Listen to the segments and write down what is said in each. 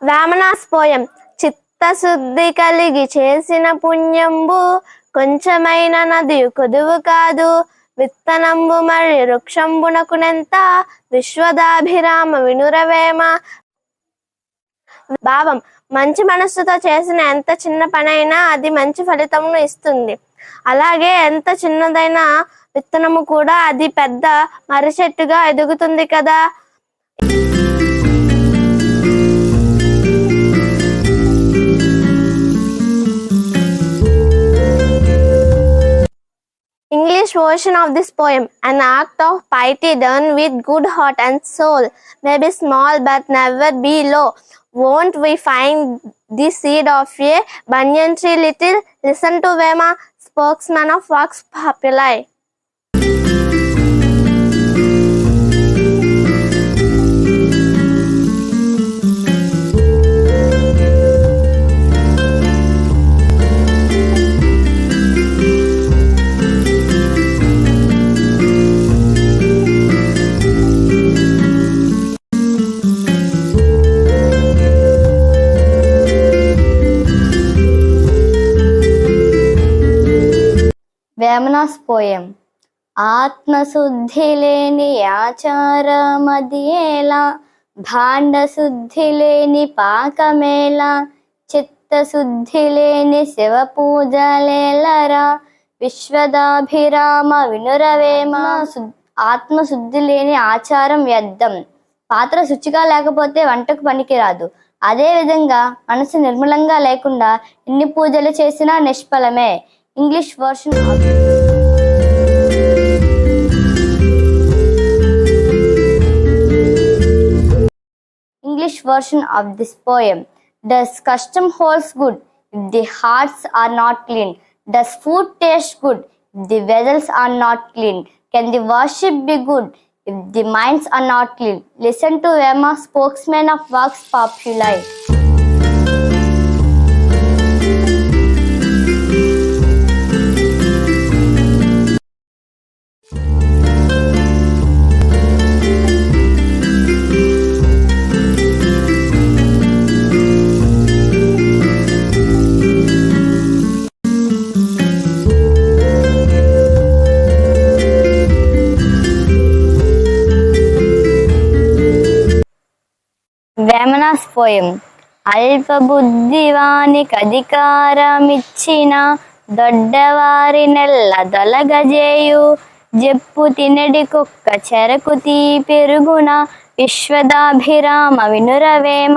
వేమనాస్ poem. చిత్తశుద్ధి కలిగి చేసిన పుణ్యంబు కొంచెమైన నది కొదువు కాదు. విత్తనంబు మరి వృక్షంబునకునెంత విశ్వదాభిరామ వినురవేమ. భావం: మంచి మనస్సుతో చేసిన ఎంత చిన్న పనైనా అది మంచి ఫలితమును ఇస్తుంది. అలాగే ఎంత చిన్నదైన విత్తనము కూడా అది పెద్ద మర్రి చెట్టుగా ఎదుగుతుంది కదా. English version of this poem. An act of piety done with good heart and soul may be small but never be low. Won't we find the seed of a banyan tree little? Listen to Vema, spokesman of Vox Populi. Vemana's poem. ఆత్మశుద్ధి లేని ఆచారమదియేలా, భాండ శుద్ధి లేని పాకమేలా, చిత్తశుద్ధి లేని శివ పూజలేలరా, విశ్వదాభిరామ వినురవేమ. ఆత్మశుద్ధి లేని ఆచారం వ్యర్థం. పాత్ర శుచిగా లేకపోతే వంటకు పనికిరాదు. అదే విధంగా మనసు నిర్మలంగా లేకుండా ఎన్ని పూజలు చేసినా నిష్ఫలమే. English version of this poem. Does custom holds good if the hearts are not clean? Does food taste good if the vessels are not clean? Can the worship be good if the minds are not clean? Listen to Vema, spokesman of Vox Populi. Vemana's poem. అల్పబుద్ధివానికి అధికారమిచ్చిన దొడ్డవారి నెల్ల దొలగజేయు, జెప్పు తినడి కుక్క చెరకు తీ పెరుగున, విశ్వదాభిరామ వినురవేమ.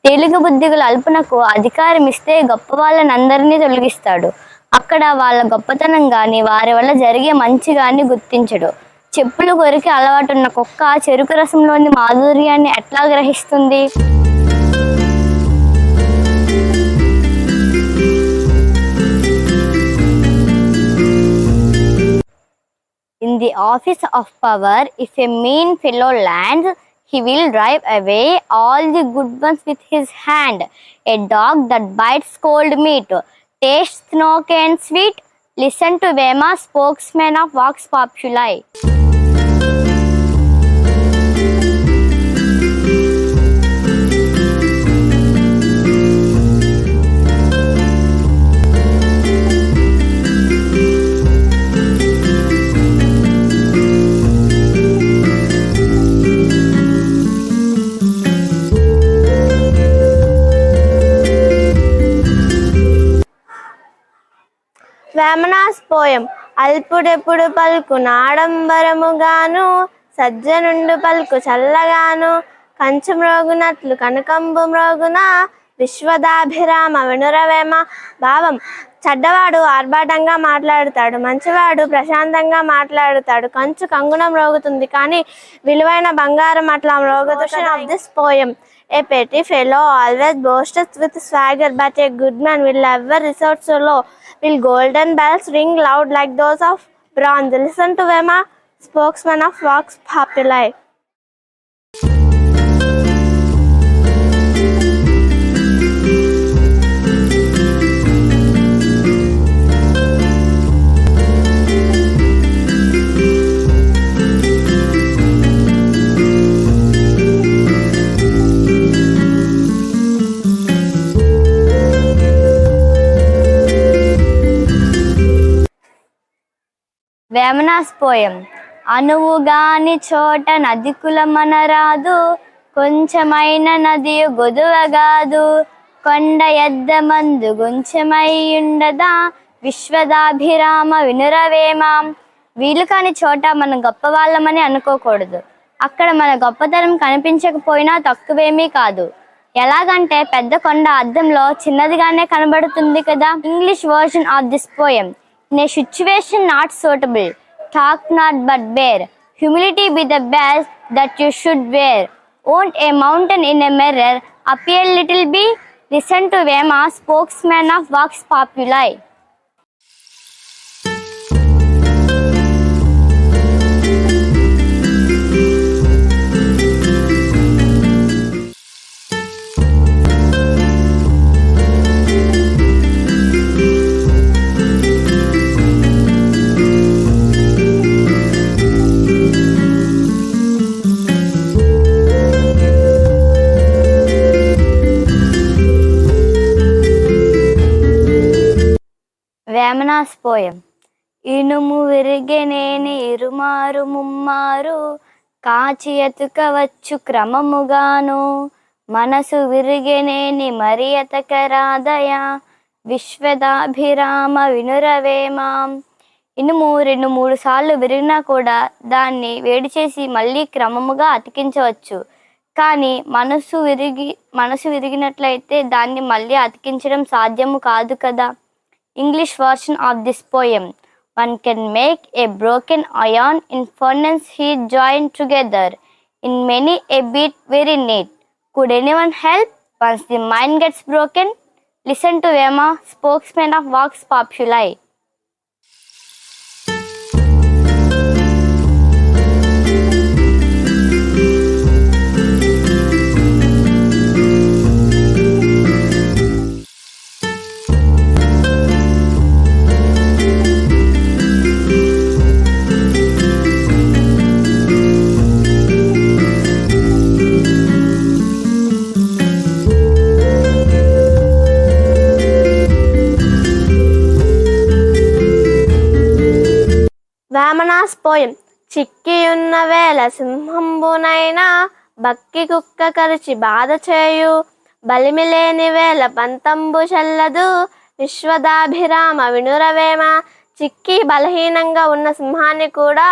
తేలిక బుద్ధిగల అల్పునకు అధికారం ఇస్తే గొప్ప వాళ్ళనందరినీ తొలగిస్తాడు. అక్కడ వాళ్ళ గొప్పతనం గాని వారి వల్ల జరిగే మంచి గాని గుర్తించడు. చెప్పులు కొరికి అలవాటున్న కుక్క చెరుకు రసంలోని మాధుర్యాన్ని ఎట్లా గ్రహిస్తుంది? In the office of power, if a mean fellow lands, he will drive away all the good ones with his hand. A dog that bites cold meat tastes no and sweet. Listen to Vema, spokesman of Vox Populi. Vemana's poem. అల్పుడెప్పుడు పలుకు నాడంబరముగాను, సజ్జనుండు పలుకు చల్లగాను, కంచు మ్రోగునట్లు కనకంబు మ్రోగున, విశ్వదాభిరామ వినురవేమ. భావం: చెడ్డవాడు ఆర్భాటంగా మాట్లాడుతాడు, మంచివాడు ప్రశాంతంగా మాట్లాడుతాడు. కంచు కంగున మ్రోగుతుంది కానీ విలువైన బంగారం అట్లా మ్రోగదు. Of this poem. A petty fellow always boasts with swagger, but a good man will never resort so low. Will golden bells ring loud like those of bronze? Listen to Vema, spokesman of Vox Populi. Vemana's poem. అనువుగాని చోట నది కులమనరాదు, కొంచెమైన నది గొదువగాదు, కొండ ఎద్ద మందు గుంచెమయ్యుండదా, విశ్వదాభిరామ వినురవేమాం. వీలు కాని చోట మనం గొప్ప వాళ్ళమని అనుకోకూడదు. అక్కడ మన గొప్పతనం కనిపించకపోయినా తక్కువేమీ కాదు. ఎలాగంటే పెద్ద కొండ అద్దంలో చిన్నదిగానే కనబడుతుంది కదా. English version of this poem. In a situation not suitable, talk not but bear, humility be the best that you should wear, won't a mountain in a mirror appear little bee? Listen to Vema, spokesman of Vox Populi. Vemana's poem. ఇనుము విరిగెనేని ఇరుమారు ముమ్మారు, కాచి ఎతుకవచ్చు క్రమముగాను, మనసు విరిగెనేని మరి ఎతకరాదయ, విశ్వదాభిరామ వినురవేమాం. ఇనుము 2-3 సార్లు విరిగినా కూడా దాన్ని వేడి చేసి మళ్ళీ క్రమముగా అతికించవచ్చు. కానీ మనసు విరిగినట్లయితే దాన్ని మళ్ళీ అతికించడం సాధ్యము కాదు కదా. English version of this poem. One can make a broken iron in furnace heat joined together in many a bit very neat. Could anyone help once the mind gets broken? Listen to Vema, spokesman of Vox Populi. Vemana's poem. చిక్కియున్న వేళ సింహంబునైనా, బక్కి కుక్క కరిచి బాధ చేయు, బలిమిలేని వేళ పంతంబు చెల్లదు, విశ్వదాభిరామ వినురవేమ. చిక్కి బలహీనంగా ఉన్న సింహాన్ని కూడా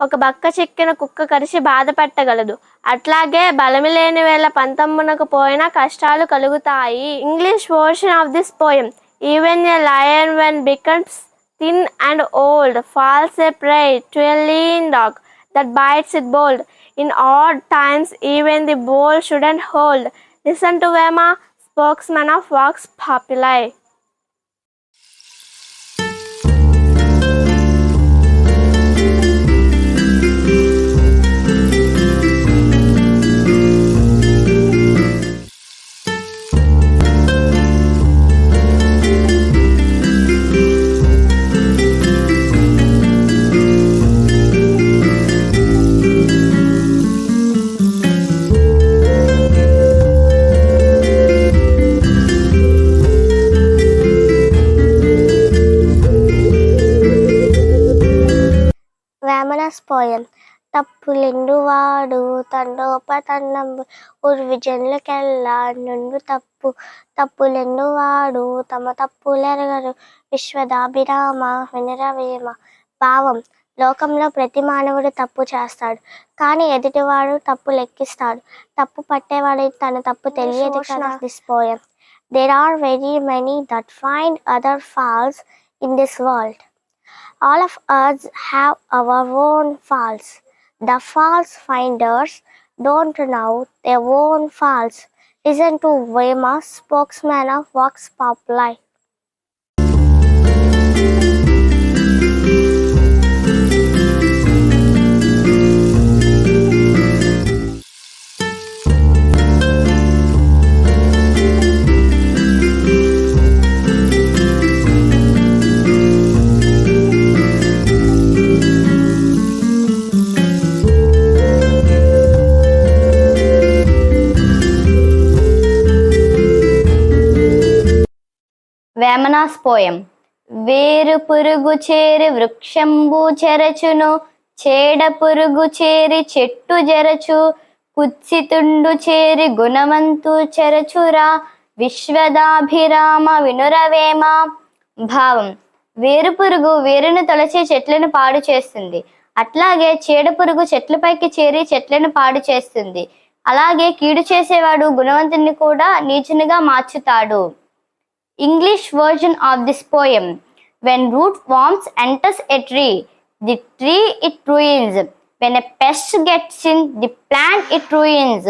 ఒక బక్క చిక్కిన కుక్క కరిచి బాధ పెట్టగలదు. అట్లాగే బలమిలేని వేళ పంతంబునకు పోయినా కష్టాలు కలుగుతాయి. English version of this poem. Even a lion when becomes thin and old falls a prey to a lean dog that bites it bold. In odd times even the bold shouldn't hold. Listen to Vema, spokesman of Vox Populi. Vemana's poem. తప్పులెండువాడు తండోపతండంబు ఉర్విజనులకెల్లా నుండు తప్పు, తప్పులెండువాడు తమ తప్పులెరగరు, విశ్వదాభిరామ వినురవేమ. భావం. లోకంలో ప్రతి మానవుడు తప్పు చేస్తాడు, కానీ ఎదుటివాడు తప్పు లెక్కిస్తాడు. తప్పు పట్టేవాడు తన తప్పు తెలియదు కదా. This poem. There are very many that find other faults in this world. All of us have our own faults. The fault finders don't know their own faults. Listen to Vema, spokesman of Vox Populi. Vemana's poem. వేరు పురుగు చేరి వృక్షంబు చెరచును, చేడ పురుగు చేరి చెట్టు జరచు, కుత్సితుండు చేరి గుణవంతు చెరచురా, విశ్వదాభిరామ వినురవేమ. భావం: వేరు పురుగు వేరును తొలచి చెట్లను పాడు చేస్తుంది. అట్లాగే చీడ పురుగు చెట్లపైకి చేరి చెట్లను పాడు చేస్తుంది. అలాగే కీడు చేసేవాడు గుణవంతుని కూడా నీచునిగా మార్చుతాడు. English version of this poem. When root worms enters a tree, the tree it ruins. When a pest gets in the plant, it ruins.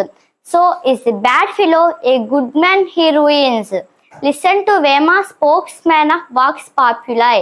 So is the bad fellow a good man, he ruins. Listen to Vema, spokesman of Vox Populi.